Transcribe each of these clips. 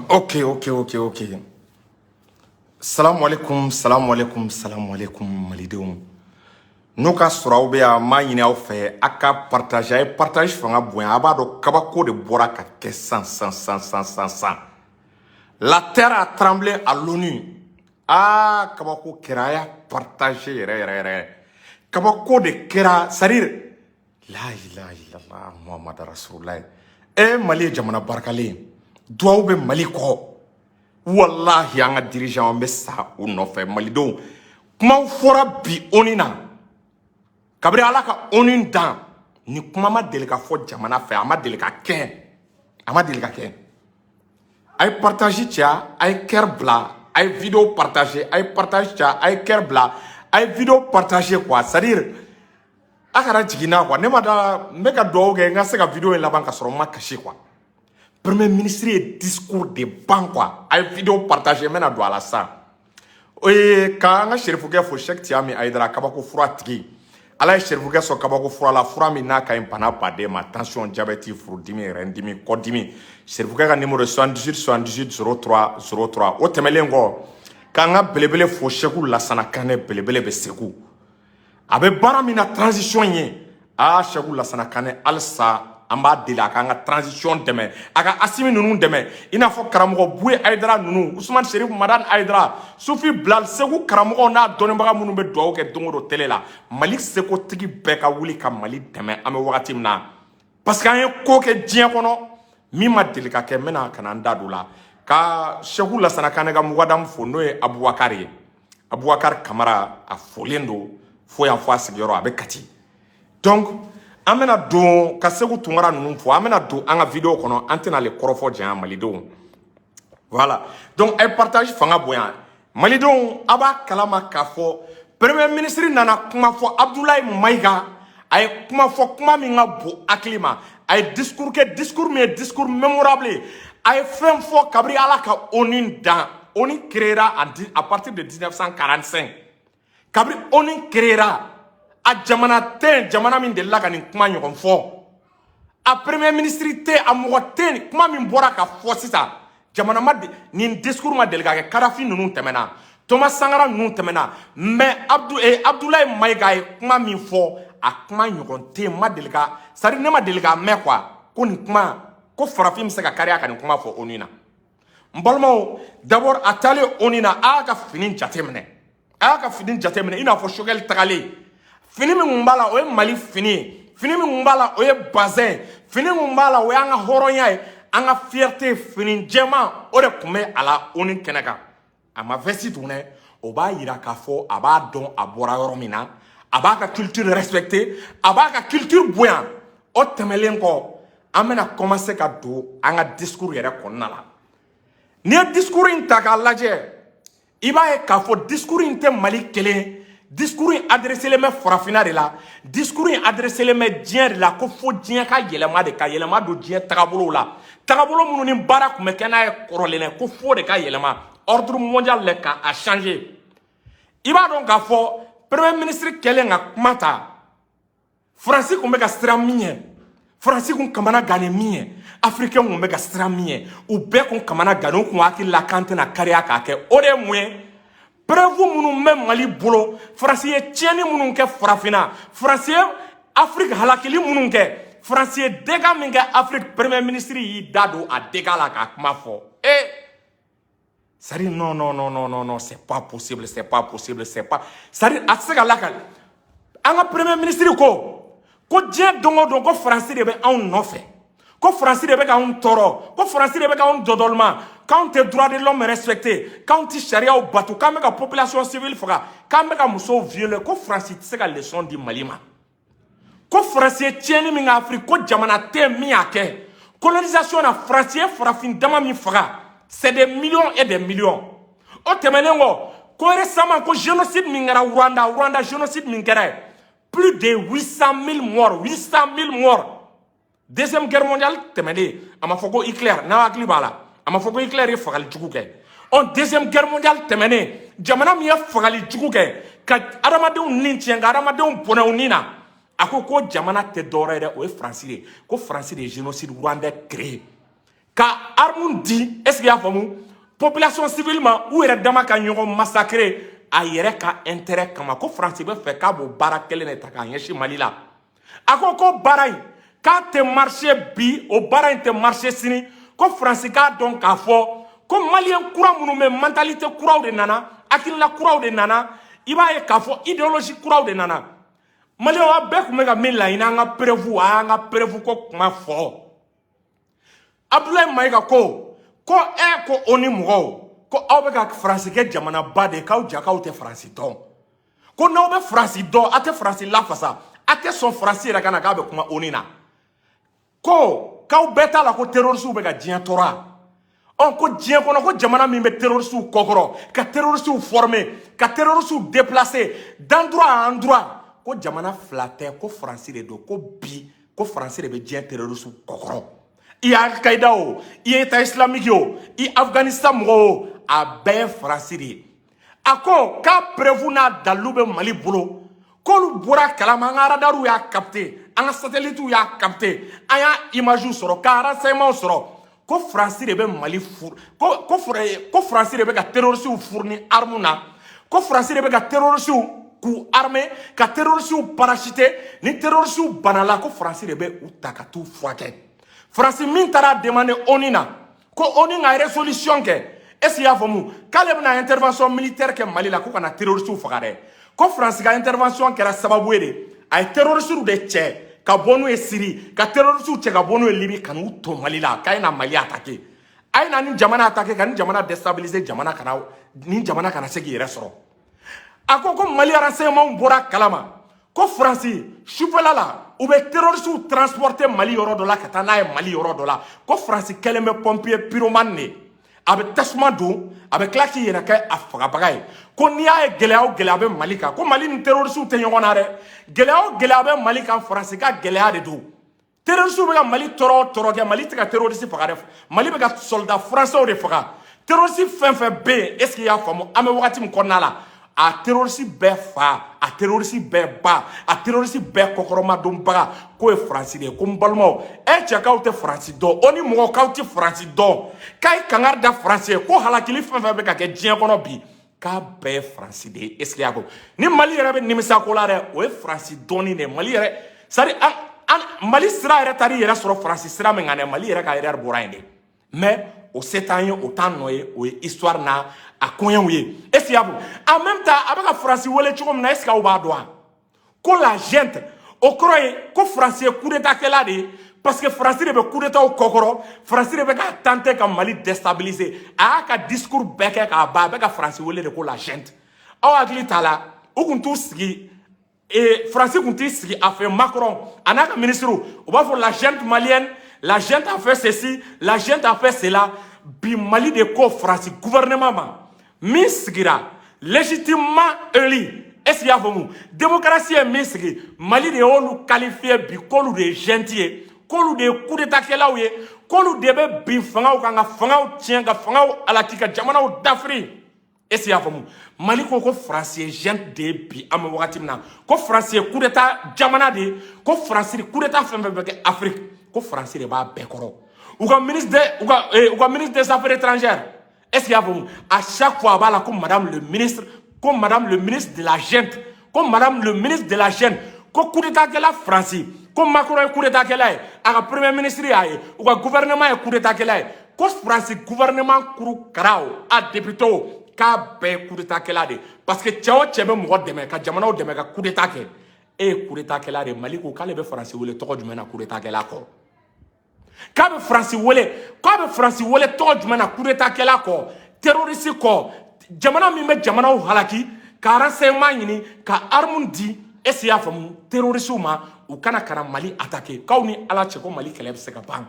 Ok. Salam alaikum, malidenw. N'o ka sɔrɔ aw bɛ yan m'a ɲini aw fɛ a ka partage a ye partage fanga bonya a b'a dɔn kabako de bɔra ka kɛ san. La terre a tremblé à l'ONU. Ah, kabako kɛra a y'a partage yɛrɛ. Kabako de kɛra c'est-à-dire la ilaha illallah Muhammad Rasulullah. Mali ye jamana barikalen duwawu bɛ Mali kɔ. Wallahi an ka dirigeant an bɛ sa u nɔfɛ malidenw kumaw fɔra bi ONU na kabiri ala ka ONU dan ni kuma ma deli ka fɔ jamana fɛ a ma deli ka kɛ a ye partage cɛ a ye cœur bila a ye vidéo partage a ye partage cɛ a ye cœur bila a ye vidéo partage quoi c'est-à-dire a kana jiginna quoi ne ma da n bɛ ka duwawu kɛ n ka se ka vidéo in laban ka sɔrɔ n ma kasi quoi. Premier ministre ye discours de ban quoi a ye vidéo partage n bɛna don a la sisan k'an ka serifukɛ fo Cheikh Tiyami Ayidara kabako fura tigi ala ye serifukɛ sɔn kabako fura la fura min n'a ka ɲi bana baden ma tension diabète furudimi rɛndimi kɔdimi serifukɛ ka numéro 78 o tɛmɛlen kɔ k'an ka belebele fo Cheikh Lassana Kanɛ belebele bɛ Segu a bɛ baara min na transition ye Cheikh Lassana Kanɛ halisa an b'a deli a k'an ka transition dɛmɛ a ka Asimi ninnu dɛmɛ i n'a fɔ karamɔgɔ Buye Ayidara ninnu Usman Sherif Madani Ayidara Sufi Bilal Segu karamɔgɔw n'a dɔnnibaga minnu bɛ duwawu kɛ don o don télé la Mali sekotigi bɛɛ ka wuli ka Mali dɛmɛ an bɛ wagati min na parce que an ye ko kɛ diɲɛ kɔnɔ min ma deli ka kɛ n bɛna ka na n da don la ka Cheikh Lassana Kanɛ ka mugadamu fo n'o ye Abubakar ye Abubakar Kamara a folen don fo yan fɔ a sigiyɔrɔ a bɛ Kati donc an bɛna don ka Segu Tunkara ninnu fɔ an bɛna don an ka vidéo kɔnɔ an tɛna le kɔrɔfɔ janya malidenw voilà donc a ye partage fanga bonya malidenw a b'a kalama k'a fɔ premier ministre nana kuma fɔ Abdoulaye Mayiga a ye kuma fɔ kuma min ka bon hakili ma a ye discours kɛ discours min ye discours mémorable a ye fɛn fɔ kabiri ala ka ONU dan ONU créera à partir de 1945 kabiri ONU créera a jamana tɛ jamana min delila ka nin kuma ɲɔgɔn fɔ a premier ministre tɛ a mɔgɔ tɛ kuma min bɔra ka fɔ sisan jamana ma nin discours ma deli ka kɛ Kadafi ninnu tɛmɛna Thomas Sankara ninnu tɛmɛna mais Abdoulaye Mayiga ye kuma min fɔ a kuma ɲɔgɔn tɛ ma deli ka c'est-à-dire ne ma deli ka mɛn quoi ko nin kuma ko farafin bɛ se ka kariya ka nin kuma fɔ ONU na n balimaw d'abord a taalen ONU na a y'a ka fini jateminɛ i n'a fɔ Choguel tagalen fini min kun b'a la o ye Mali fini ye fini min kun b'a la o ye bazin fini min b'a la o y'an ka hɔrɔnya ye an ka fierté fini jɛman o de kun bɛ a la ONU kɛnɛ kan a ma vesti tun dɛ o b'a yira k'a fɔ a b'a dɔn a bɔra yɔrɔ min na a b'a ka culture respecté a b'a ka culture bonya o tɛmɛlen kɔ an bɛna commencer ka don an ka discours yɛrɛ kɔnɔna la n'i ye discours in ta k'a lajɛ i b'a ye k'a fɔ discours in tɛ Mali kelen discours in adressé bɛ farafinna de la discours in adressé bɛ diɲɛ de la ko fo diɲɛ ka yɛlɛma de ka yɛlɛma don diɲɛ tagabolo la tagabolo minnu ni baara tun bɛ kɛ n'a ye kɔrɔlen dɛ ko fo de ka yɛlɛma ordre mondial de ka a changer i b'a dɔn k'a fɔ premier ministre kɛlen ka kuma ta Faransi tun bɛ ka siran min ye Faransi kun kamana ganne min ye africain kun bɛ ka siran min ye u bɛɛ kun kamana ganne u kun hakili la k'an tɛna kariya k'a kɛ o de ye mun ye preuve minnu bɛ Mali bolo Faransi ye tiɲɛni minnu kɛ farafinna Faransi ye Afrique halakili minnu kɛ Faransi ye dégâts min kɛ Afrique premier ministre y'i da don a dégâts la k'a kuma fɔ c'est-à-dire non c'est pas possible c'est-à-dire a tɛ se ka lakali an ka premier ministre ko diɲɛ don o don ko Faransi de bɛ anw nɔfɛ ko Faransi de bɛ k'anw tɔɔrɔ ko Faransi de bɛ k'anw dɔdɔlima k'anw tɛ droit de l'homme respecté k'anw tɛ sariyaw bato k'an bɛ ka population civile faga k'an bɛ ka musow violer ko Faransi tɛ se ka leçon di Mali ma ko Faransi ye tiɲɛni min kɛ Afrique ko jamana tɛ min y'a kɛ colonisation na Faransi ye farafin dama min faga c'est des millions et des millions o tɛmɛnen kɔ ko récemment ko génocide min kɛra Rwanda génocide min kɛra plus de 800 000 morts deuxième guerre mondiale tɛmɛnen a ma fɔ ko Hitler n'a hakili b'a la a ma fɔ ko Hitler ye fagali jugu kɛ deuxième guerre mondiale tɛmɛnen jamana min ye fagali jugu kɛ ka adamadenw ni tiɲɛ ka adamadenw bɔnɛ u ni na a ko jamana tɛ dɔwɛrɛ ye dɛ o ye Faransi de ye ko Faransi de ye génocide rwandais créé ka arme di est-ce qu'il y a famu population civile ma ou yɛrɛ dama ka ɲɔgɔn massacrer a yɛrɛ ka intérêt kama ko France bɛ fɛ k'a b'o baara kelen de ta k'a ɲɛsin Mali la a ko baara in k'a tɛ marché bi o baara in tɛ marché sini ko France k'a dɔn k'a fɔ ko malien kura minnu bɛ mentalité kuraw de nana hakilina kuraw de nana i b'a ye k'a fɔ idéologie kuraw de nana malien a bɛɛ tun bɛ ka min laɲini an ka preuve a y'an ka preuve ko kuma fɔ Abdoulaye Mayiga ko oni mɔgɔw ko aw bɛ ka France kɛ jamana ba de k'aw ja k'aw tɛ France dɔn ko n'aw bɛ France dɔn a tɛ France lafasa a tɛ sɔn France yɛrɛ ka na k'a bɛ kuma oni na ko k'aw bɛɛ t'a la ko terroristes bɛ ka diɲɛ tɔɔrɔ ko diɲɛ kɔnɔ ko jamana min bɛ terroristes kɔkɔrɔ ka terroristes former ka terroristes déplacer d'endroit à endroit ko jamana fila tɛ ko France de don ko bi ko France de bɛ diɲɛ terroristes kɔkɔrɔ i ye Al-Qaïda o i ye État islamique o i Afghanistan mɔgɔw o a bɛɛ ye France de ye a ko k'a preuve n'a dalilu bɛ Mali bolo k'olu bɔra kalama an ka radariw y'a capté an ka satellitew y'a capté an y'a imagew sɔrɔ ka renseignements sɔrɔ ko France de bɛ Mali furu ko France de bɛ ka terroristes furu ni arme na ko France de bɛ ka terroristes k'u armé ka terroristes parachuté ni terroristes banala ko France de bɛ u ta ka t'u furakɛ France min taara demander ONU na ko ONU ka résolution kɛ est-ce qu'il y a faamu k'ale bɛna intervention militaire kɛ Mali la ko kana terroristes faga dɛ ko France ka intervention kɛra sababu ye de a ye terroristes de cɛ ka bɔ n'u ye Syrie ka terroristes cɛ ka bɔ n'u ye Libye ka n'u to Mali la k'a ye na Mali attaquer a ye na ni jamana attaquer ka ni jamana déstabiliser jamana kana se k'i yɛrɛ sɔrɔ a ko Mali renseignements bɔra kalama ko France sufɛla la u bɛ terroristes transporter Mali yɔrɔ dɔ la ka taa n'a ye Mali yɔrɔ dɔ la ko France kɛlen bɛ pompier pyromane de a bɛ tasuma don a bɛ tila k'i yɛrɛ kɛ a fagabaga ye ko n'i y'a ye gɛlɛya o gɛlɛya bɛ Mali kan ko Mali ni terroristes tɛ ɲɔgɔn na dɛ gɛlɛya o gɛlɛya bɛ Mali kan France ka gɛlɛya de don terroristes bɛ ka Mali tɔɔrɔ o tɔɔrɔ kɛ Mali tɛ ka terroristes faga dɛ Mali bɛ ka soldats français de faga terroristes fɛn fɛn bɛ yen est-ce qu'il y'a faamu an bɛ wagati min kɔnɔna la a terroristes bɛɛ fa a terroristes bɛɛ ba a terroristes bɛɛ kɔkɔrɔmadonbaga k'o ye France de ye ko n balimaw cɛ k'aw tɛ France dɔn o ni mɔgɔ k'aw tɛ France dɔn k'a ye kangari da France ye ko halakili fɛn fɛn bɛ ka kɛ diɲɛ kɔnɔ bi k'a bɛɛ ye France de ye est-ce qu'il y'a fɔ ni Mali yɛrɛ bɛ nimisa ko la dɛ o ye France dɔnni de ye Mali yɛrɛ c'est à dire Mali sira yɛrɛ taar'i yɛrɛ sɔrɔ France sira min kan dɛ Mali yɛrɛ ka erreur bɔra yen de mais o se t'an ye o t'an nɔ ye o ye histoire n'a a kɔɲɛw ye est-ce qu'il y a fɔ en même temps a bɛ ka France wele cogo min na est-ce que aw b'a dɔn wa ko la junte o kɔrɔ ye ko France ye coup d'état kɛla de ye parce que France de bɛ coup d'état kɔkɔrɔ France de bɛ ka tenter ka Mali déstabiliser a y'a ka discours bɛɛ kɛ k'a ban a bɛ ka France wele de ko la junte aw hakili t'a la u kun t'u sigi France kun t'i sigi a fɛ Macron a n'a ka ministres u b'a fɔ la junte malienne la junte a fait ceci la junte a fait cela bi Mali de ko France gouvernement ma min sigira légitimement élu est-ce qu'il y a faamu démocratie ye min sigi Mali de y'olu qualifié bi k'olu de ye junte ye k'olu de ye coup d'état kɛlaw ye k'olu de bɛ bin fangaw kan ka fangaw tiɲɛ ka fangaw alaki ka jamanaw dafiri est-ce qu'il y a faamu Mali ko France ye junte de ye bi an bɛ wagati min na ko France ye coup d'état jamana de ye ko France coup d'état fɛn fɛn bɛ kɛ Afrique ko France de b'a bɛɛ kɔrɔ u ka ministre des affaires étrangères est-ce qu'il y a faamu à chaque fois a b'a la ko madame le ministre de la junte ko madame le ministre de la junte ko coup d'état kɛla France ko Macron ye coup d'état kɛla ye a ka premier ministre y'a ye u ka gouvernement ye coup d'état kɛla ye ko France gouvernement kuru karaw a député o k'a bɛɛ ye coup d'état kɛla de parce que cɛ o cɛ bɛ mɔgɔ dɛmɛ ka jamanaw dɛmɛ ka coup d'état kɛ e ye coup d'état kɛla de Mali ko k'ale bɛ France wele tɔgɔ jumɛn na coup d'état kɛla kɔ k'a bɛ France wele tɔgɔ jumɛn na coup d'état kɛla kɔ terroriste kɔ jamana min bɛ jamanaw halaki ka renseignement ɲini ka arme di est-ce qu'il y a faamu terroristes ma u kana Mali attaquer k'aw ni Ala cɛ ko Mali kɛlɛ bɛ se ka ban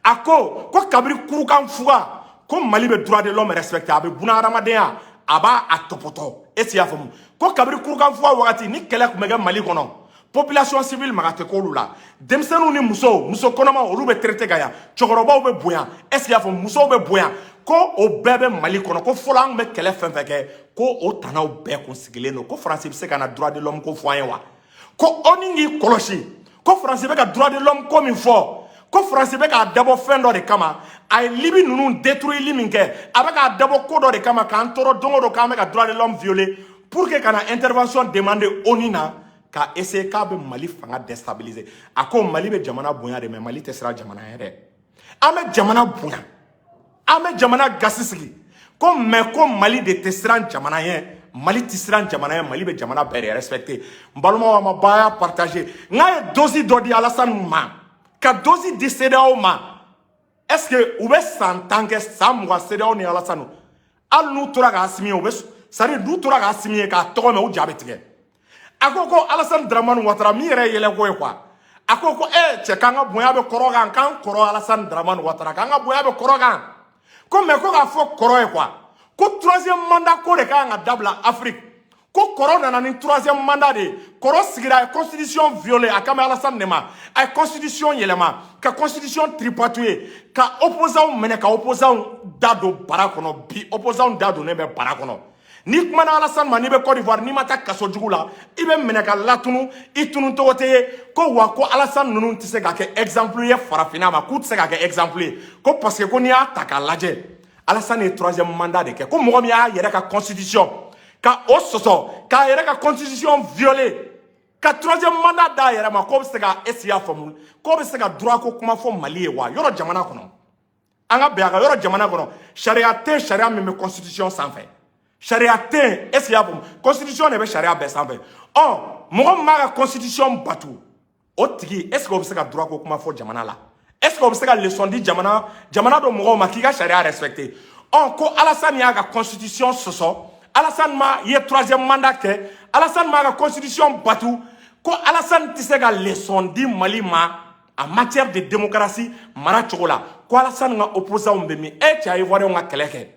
a ko kabiri kurukan fuga ko Mali bɛ droit de l'homme respecté a bɛ bunahadamadenya a b'a tɔpɔtɔ est-ce qu'il y a faamu ko kabiri kurukan fuga wagati ni kɛlɛ tun bɛ kɛ Mali kɔnɔ population civile maga tɛ k'olu la denmisɛnninw ni muso kɔnɔmaw olu bɛ traité ka yan cɛkɔrɔbaw bɛ bonya est-ce qu'il y a faamu musow bɛ bonya ko o bɛɛ bɛ Mali kɔnɔ ko fɔlɔ an bɛ kɛlɛ fɛn fɛn kɛ ko o tanaw bɛɛ kun sigilen don ko France bɛ se ka na droit de l'homme ko fɔ an ye wa ko ONU y'i kɔlɔsi ko France bɛ ka droit de l'homme ko min fɔ ko France be ka dabo fen do de kama ay libi nunu détruire liminke avec ka dabo ko do de kama kan toro dongo do kama ka droit de l'homme violé pour que kana intervention demander onina ka essayer ka be Mali fanga déstabiliser ako Mali be jamana bonya de mais Mali te sera jamana yere ame jamana bonya ame jamana gasisigi ko mais ko Mali de te sera jamana yere Mali tisran jamana Mali be jamana bere respecté mbalmo ma baya partager ngaye dosi dodi Alassane ma ka dosi di CEDEAO ma est-ce que ou be santanke samwa CEDEAO ni Alassane al nu tora ga asimi ou be sari nu tora ga asimi ka to me o jabetike akoko Alassane Dramane Ouattara mi yere yele ko quoi akoko che kanga boya be korogan kan koro Alassane Dramane Ouattara kanga boya be korogan ko me ko ga fo koro quoi ko troisième mandat ko de ka dabla Afrique ko corona na ni troisième mandat de koro sigira constitution violée akama Alassane nema ay constitution yelema ka constitution tripatouée ka opposant mene ka opposant dado barakono bi opposant dado ne be barakono ni kuma na Alassane ma ni be Côte d'Ivoire ni mata kaso jugula ibe mene ka latunu itunu togote ko wa ko Alassane nunu tise ka ke exemple ye farafina ma ku tise ka ke exemple ko parce que ko ni ataka laje Alassane est troisième mandat de ko mo mi a yere ka constitution ka ososo ka yere ka constitution violée ka troisième mandat da yere ma ko se ka esia formule ko be se ka droit ko kuma fo Mali wa yoro jamana kono anga be aga yoro jamana kono sharia me constitution sans fait sharia te esia formule constitution ne be sharia be sans fait oh mo ma ka constitution batu o tigi est ce que be se ka droit ko kuma fo jamana la est-ce que vous savez leçon di jamana do mo ma ki ga sharia respecté on ko Alassane ya ga constitution soso Alassane ma ye troisième mandat ke Alassane ma ga constitution batu ko Alassane tise ga leçon di Mali ma en matière de démocratie mara chokola ko Alassane nga opposant mbemi e tia Ivoire nga keleke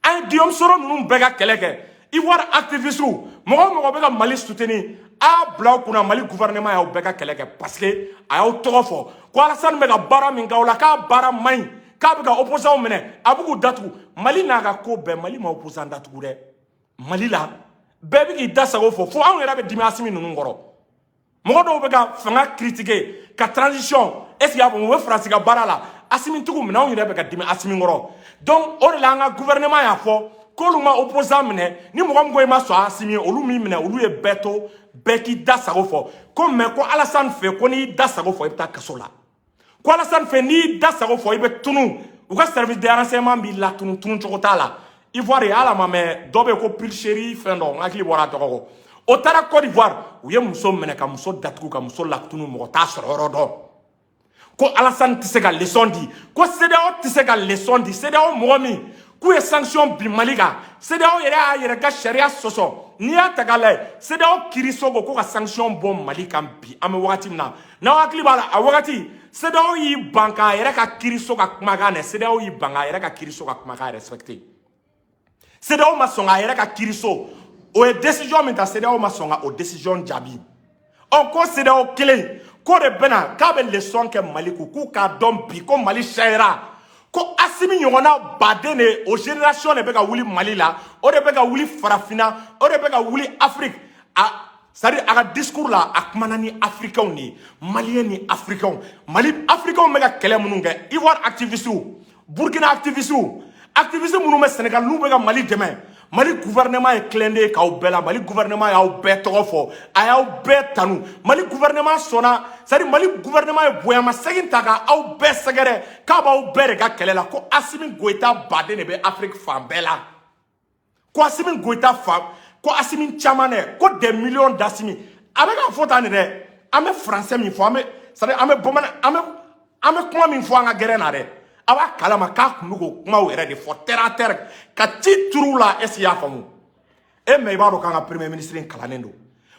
ay diom soro num bega keleke Ivoire activiste mo bega Mali soutenir a bla kuna Mali gouvernement ya bega keleke parce que ayo tofo ko Alassane mega bara min gawla ka bara mai ka bega opposant mene abugu datu Mali naga ko be Mali ma opposant datu de Mali la bébé qui dasago fo an yera be dimi asimi nunu ngoro mo do bega fanga critiquer ka transition est-ce qu'il y a bon we France ga bara la asimi tugu mina on yera bega dimi asimi ngoro donc on la nga gouvernement ya fo ko luma opposant mene ni mo ngom goy ma so asimi olu mi mene olu e beto beki dasago fo ko me ko Alassane fe ko ni dasago fo ibta kasola ko Alassane fe ni dasago fo ibe tunu u ka service de renseignement bi la tunu chokota la Ivoire ala mame dobe ko pilcheri fendo ngakli bora toko o tara Côte d'Ivoire u ye muso mene ka muso datugu ka muso la tunu mo ta soro do ko Alassane tise ka leçon di ko CEDEAO tise ka leçon di CEDEAO mo mi ku ye sanction bi Malika CEDEAO yere ka sharia soso ni ya tagale CEDEAO kirisogo ko ka sanction bon Malika bi ame wakati na wakli bala a wakati CEDEAO yi banka yere ka kirisoga kumaga ne CEDEAO yi banka yere ka kirisoga kumaga respecté CEDEAO ma songa yere ka kiriso o e décision min ta CEDEAO ma songa o décision jabi on ko CEDEAO kelen ko de bena ka be leçon ke Mali ku ka don bi ko Mali shaira ko asimi nyona badene o génération ne be ka wuli Mali la o de be ka wuli farafina o de be ka wuli Afrique a sari aga discours la akmana ni africain ni malien ni africain Mali africain me ka kele mununge Ivoire activiste Burkina activiste munu me Sénégal nu be ka Mali demain Mali gouvernement est clendé ka obela Mali gouvernement ya obeto fo aya obetanu Mali gouvernement sona sari Mali gouvernement e boyama segin taka au be segere ka ba obere ka kelela ko Assimi Goïta bade ne be Afrique fambela ko Assimi Goïta fam ko Assimi chamane ko des millions d'Assimi avec un faute en de ame français mi fo ame sari ame bomana ame kuma mi fo nga gere na de aba kalama ka kunugo kuma were de fo terre à terre ka ti trou la esia famu e me ba ro ka premier ministre kalanendo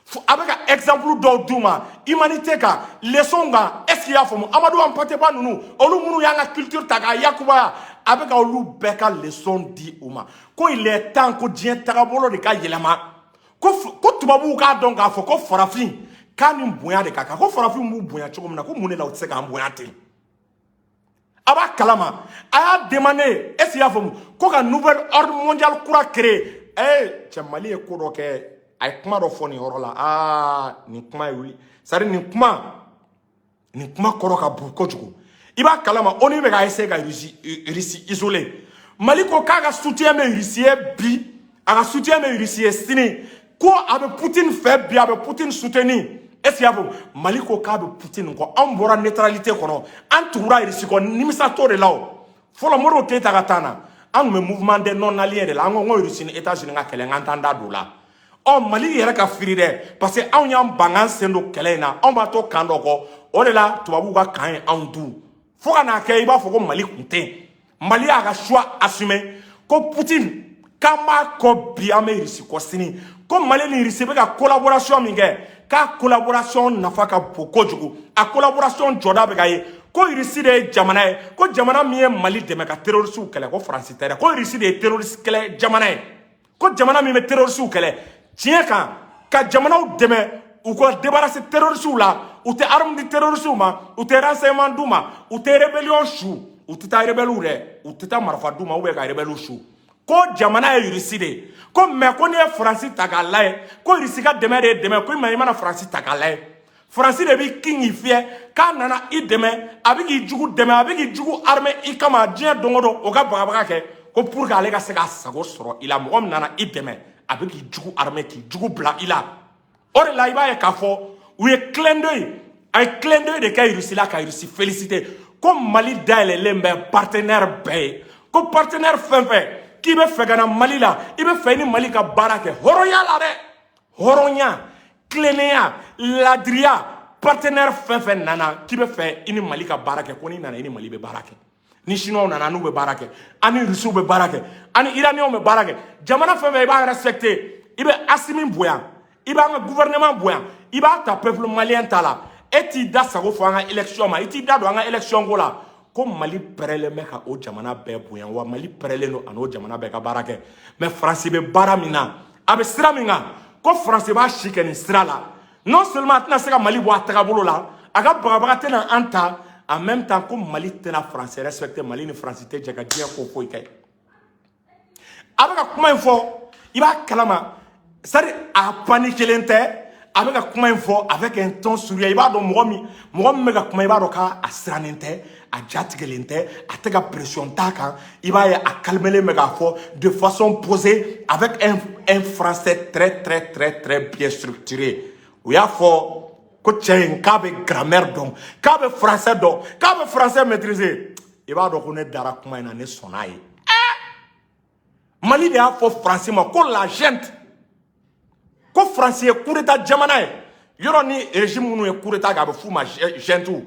fo abeka exemple do duma humanité ka leçon ga esia famu Amadou Hampâté Bâ nunu olu munu yanga culture taga yakuba abeka olu beka leçon di uma ko il est temps ko dien tagabolo de ka yelema ko tubabu ka don ka fo ko farafin ka ni bonya de kaka ko farafin mu bonya chogomna ko munela o tseka bonya te aba kalama aya demandé est-ce qu'il y a fomu ko ka nouvel ordre mondial kura créé Mali e ko do ke ay kuma do foni horola ni kuma yuli sari ni kuma koro ka bu ko jugo iba kalama oni be ga essayer ka Russie isolé Mali ko ka soutien me Russie bi aga soutien me Russie sini ko abe Poutine fait bi abe Poutine soutenir est-ce qu'il Mali ko ka be Poutine ko an bora neutralité kono an toura Russie ko nimisa to de lawo folo moro Keita gatana an me mouvement des non alliés de la an ngo Russie ni États-Unis nga kele ngantanda do la o Mali yera ka firi de parce que an yam bangan sendo kele na an ba to kando ko o de la tubabu ka kan an du fo kana ke iba fo ko Mali kunte Mali a choix assumé ko Poutine kama ko biame Russie ko sini ko Mali ni Russie be ka collaboration minge ka collaboration nafa ka boko jugu a collaboration joda be ka ye ko Russie de jamana ye ko jamana mi ye Mali deme ka terroriste kele ko France terre ko Russie de terroriste kele jamana ye ko jamana mi be terroriste kele tiens ka jamana deme ou ko débarrasser terroriste la ou te arme de terroriste ma ou te renseignement duma ou te rébellion chou ou te ta rebelu re ou te ta marfa duma ou be ka rebelu chou ko jamana ye Russie de ko me ko ne France takala ko Russie ka deme ko ma France takala France de bi kingi fie ka nana I deme abigi jugu deme abigi jugu armée I kama dia dongodo o ka baga ke ko pour ka ale ka se ka sago soro ila mo nana I deme abigi jugu armée ki jugu bla ila ore la iba e ka fo ou e clin d'œil de ka Russie la ka Russie féliciter comme Mali daile lembe partenaire be ko partenaire fenfe qui be fe gana Mali la ibe fe ni Mali ka barake horonya la de horonya Clénéa, Ladria, partenaire fin nana, qui veut faire une Mali ka barake, koni nana une Mali be barake. Ni Chinois nana nou be barake, ani Russo be barake, ani Iranien be barake. Jamana fin va respecter, il be Assimi Bouyan, il va un gouvernement Bouyan, il va ta peuple malien tala. Et il da sa go fanga élection ma, et il da do nga élection go la. Comme Mali prele meka o jamana be Bouyan, wa Mali prele no ano jamana be ka barake. Mais France be baramina, abe siraminga. Ko France ba chikeni strala non seulement tena seka Mali bo atakabolo la aga bagabagate na anta en même temps ko Mali tena France respecter Mali ni France te jaga dia ko ko ikay abaka kuma info iba kalama sari a paniquer lente abaka kuma info avec un ton souriant iba do mogomi mega kuma iba do ka asranente a jatigelente a tega pression taka iba ya a calmer mega fort de façon posée avec un français très bien structuré ou ya fort ko tien kabe grammaire donc kabe français maîtrisé iba do ko ne dara kuma ina ne sonaye Mali de a fort français ma ko la gente ko français coup d'état jamanae yoro ni régime nu e coup d'état ga be fuma gentu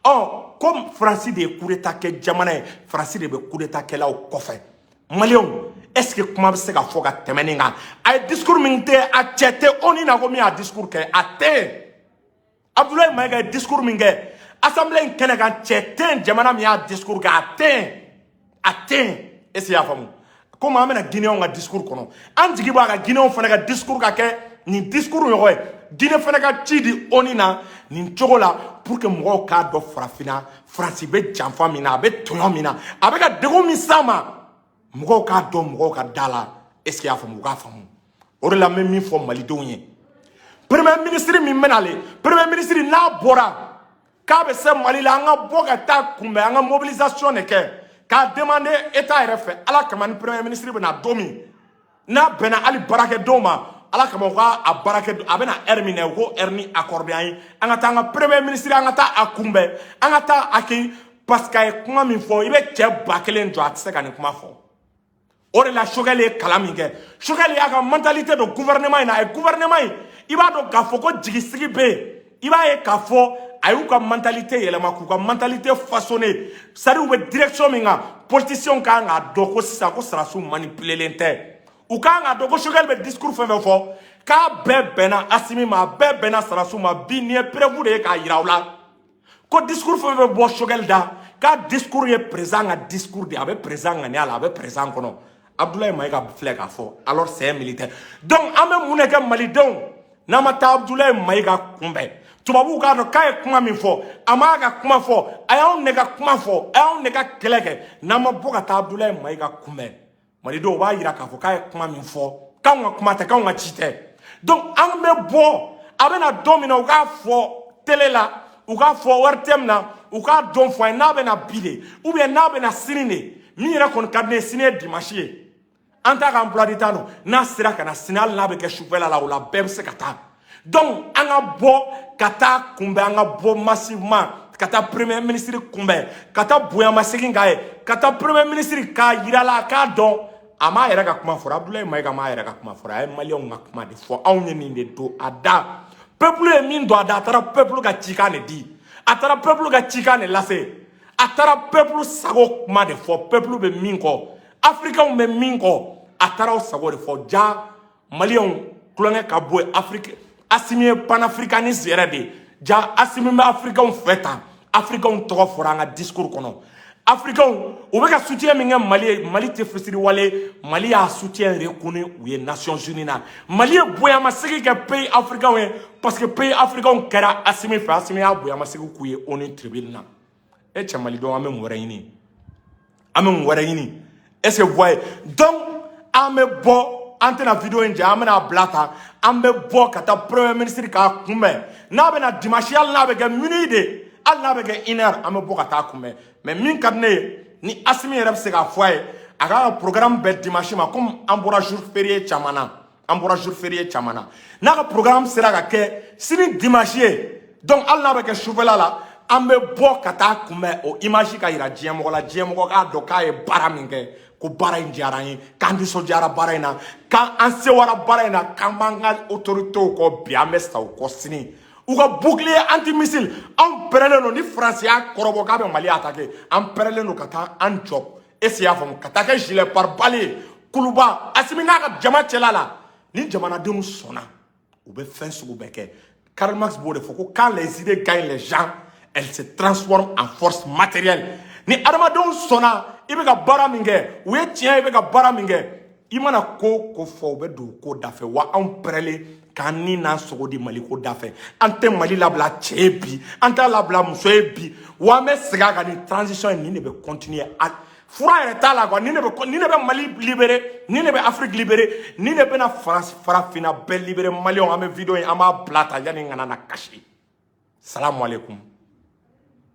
oh comme France de coup d'état ke jamanae France de be coup d'état ke la o kofe Malion est-ce que comment se ga foga temeninga ay discours minte a chete oni na go mi a discours ke ate Abdoulaye Maïga discours minge assemblée kene ga chete jamana mi a discours ga ate est-ce ya famu comment amena Guinéen nga discours kono an jigi ba ga Guinéen fana ga discours ga ke ni discours yo Guinée fana ga chidi onina ni chogola pour que mo ka do frafina France be janfa mina be toyo mina abeka dego mi sama mo ka do mo ka dala est-ce qu'il y a famu ga famu ore la même mi fo Mali donye premier ministre mi menale premier ministre na bora ka be se Mali la nga boga ta kumbe nga mobilisation ne ke ka demander état RF ala kamani premier ministre be na domi na bena ali barake doma ala kama ko a barake abena ermine ko erni accordé ay angata nga premier ministre angata akumbe angata aki parce que kuma min fo ibe che bakelen jo atse kan kuma fo ore la chogale kalaminge chogale aka mentalité de gouvernement na e gouvernement iba do gafo ko jigisigi be iba e kafo ayu ka mentalité yelema ku ka mentalité façonnée sari ube direction minga politicien ka nga do ko sa ko sera sou manipuler l'intérêt ou quand on a donc choqué le discours fait fort ka bena Assimi ma bena Sarassou ma bini prévu de ka iraula ko discours fait bo choqué da ka discours est présent à discours de avec présent ngani ala avec présent kono Abdoulaye Maïga fleka fort alors c'est un militaire donc ame muneka malidon namata Abdoulaye Maïga kumbe tubabu ka do kay kuma min fo amaga kuma fo ayon nega kuma fo ayon nega keleke nama boka ta Abdoulaye Maïga kumbe Malido va ira ka fo kay kuma min fo ka nga kuma ta ka nga chite donc an me bo abena domina u ga fo télé la u ga fo wartem na ou ka don fo n'a bɛ na bile ou bien n'a bɛ na sini de min yɛrɛ kɔni ka di ne ye sini ye dimanche ye an t'a ka emploi du temps non n'a sera ka na sini hali n'a bɛ kɛ sufɛla la o la bɛɛ bɛ se ka taa donc an ka bɔ ka taa kunbɛn an ka bɔ massivement ka taa premier ministre kunbɛn ka taa bonyamasegin k'a ye ka taa premier ministre k'a yira la k'a dɔn a m'a yɛrɛ ka kuma fɔra Abdoulaye Mayiga m'a yɛrɛ ka kuma fɔra a ye maliyɛnw ka kuma de fɔ anw ye nin de don a da peuple ye min don a da a taara peuple ka cikan de di a taara peuple ka cikan de lase a taara peuple sago kuma de fɔ peuple bɛ min kɔ africains bɛ min kɔ a taara o sago de fɔ ja maliyɛnw tulonkɛ ka bɔ yen Afrique Assimi ye panafricaniste yɛrɛ de ja Assimi bɛ africains fɛ tan africains tɔgɔ fɔra an ka discours kɔnɔ africains u bɛ ka soutien min kɛ Mali ye Mali tɛ fitiri wale Mali y'a soutien reconnu u ye Nations Unies na Mali ye bonyamasegin kɛ pays africains ye parce que pays africains kɛra Assimi fɛ Assimi y'a bonyamasegin k'u ye ONU tribune na e cɛ malidenw an bɛ mun wɛrɛ ɲini an bɛ mun wɛrɛ ɲini est-ce que vous voyez donc an bɛ bɔ an tɛna video in jɛ an bɛna bila ta an bɛ bɔ ka taa premier ministre k'a kunbɛn n'a bɛ na dimanche hali n'a bɛ kɛ minuit de hali n'a bɛ kɛ 1 heure an bɛ bɔ ka taa kunbɛn mais min ka di ne ye ni Assimi yɛrɛ bɛ se k'a fɔ a ye a ka programme bɛn dimanche ma comme an bɔra jour férié caman na an bɔra jour férié caman na n'a ka programme sera ka kɛ sini dimanche ye donc hali n'a bɛ kɛ sufɛla la an bɛ bɔ ka taa kunbɛn o image ka yira diɲɛmɔgɔ la diɲɛmɔgɔ k'a dɔn k'a ye baara min kɛ ko baara in diyara an ye k'an nisɔndiyara baara in na k'an sewara baara in na k'an b'an ka autorités kɔ bi an bɛ sa u kɔ sini u ka bouclier anti-missile anw pɛrɛlen don ni France y'a kɔrɔbɔ k'a bɛ Mali attaquer an pɛrɛlen don ka taa an jɔ est-ce que y'a faamu ka taa kɛ gilet pare-balles ye kuluba Assimi n'a ka jama cɛla la ni jamanadenw sɔnna u bɛ fɛn sugu bɛɛ kɛ Karl Marx b'o de fɔ ko quand les idées gagnent les gens elles se transforment en force matérielle ni adamadenw sɔnna i bɛ ka baara min kɛ u ye tiɲɛ i bɛ ka baara min kɛ i mana ko ko fɔ u bɛ don ko da fɛ wa anw pɛrɛlen k'an ni n'an sogo di Mali ko da fɛ an tɛ Mali labila cɛ ye bi an t'a labila muso ye bi wa an bɛ segin a kan ni transition ye nin de bɛ continuer fura yɛrɛ t'a la quoi nin de bɛ Mali libérer nin de bɛ Afrique libérer nin de bɛna farafinna bɛɛ libérer maliyɛnw an bɛ video in an b'a bila ta yanni n kana na kasi salamu aleykum